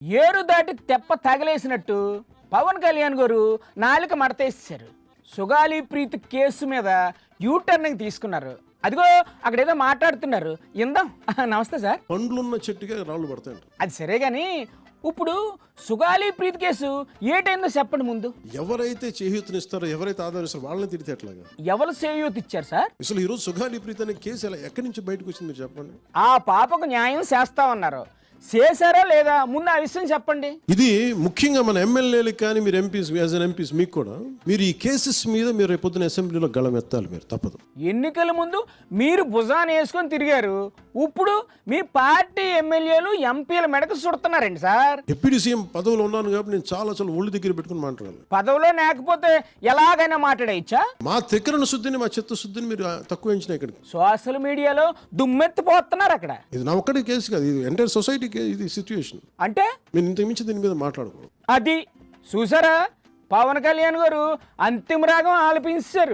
ఏరు దాటి తెప్ప తగలేసినట్టు పవన్ కళ్యాణ్ గారు నాలుక మడతేసారు. సుగాలి ప్రీతి కేసు మీద యూటర్నింగ్ తీసుకున్నారు. అదిగో అక్కడేదో మాట్లాడుతున్నారు, ఇందాం. నమస్తే సార్. పండ్లున్న చెట్టుగా రాళ్ళు పడతాయంట. అది సరే గాని ఇప్పుడు సుగాలి ప్రీతి కేసు ఏటైందో చెప్పండి ముందు. ఎవరైతే చేయూతనిస్తారో, ఎవరైతే ఆదరిస్తారో వాళ్ళని తిడితే ఎట్లాగా? ఎవరు చేయూత ఇచ్చారు సార్? అసలు ఈరోజు సుగాలి ప్రీతి అనే కేసు ఎలా ఎక్కడి నుంచి బయటకు వచ్చింది మీరు చెప్పండి. ఆ పాపకు న్యాయం చేస్తామన్నారు, చేశారా లేదా ముందు ఆ విషయం చెప్పండి. ఇది ముఖ్యంగా మన ఎమ్మెల్యేలకు కానీ మీరు ఎంపీస్ యాజ్ అన్ ఎంపీస్ మీకు కూడా మీరు ఈ కేసెస్ మీద మీరు రేపొద్దున అసెంబ్లీలో గళం ఎత్తాలి. మీరు తప్పదు. ఎన్నికల ముందు మీరు భుజాన్ని వేసుకొని తిరిగారు, ఇప్పుడు మీ పార్టీ ఎమ్మెల్యేలు ఎంపీల మెడకు చుడుతున్నారండి సార్. డిప్యూటీ సీఎం పదవిలో ఉన్నాను కాబట్టి నేను చాలా ఒళ్ళు దగ్గర పెట్టుకుని మాట్లాడాలి. పదవిలో లేకపోతే ఎలాగైనా మాట్లాడేయచ్చా? మా తిక్కరణ శుద్ధిని, మా చిత్త శుద్ధిని మీరు తక్కువ ఎంచిన ఇక్కడికి సోషల్ మీడియాలో దుమ్మెత్తిపోతున్నారు అక్కడ. ఇది నా ఒక్కడి కేసు కాదు, ఇది ఎంటైర్ సొసైటీకి ఇది సిచ్యువేషన్. అంటే మీరు ఇంతకు మించి దీని మీద మాట్లాడకూడదు. అది చూసారా, పవన్ కళ్యాణ్ గారు అంతిమ రాగం ఆలపించారు.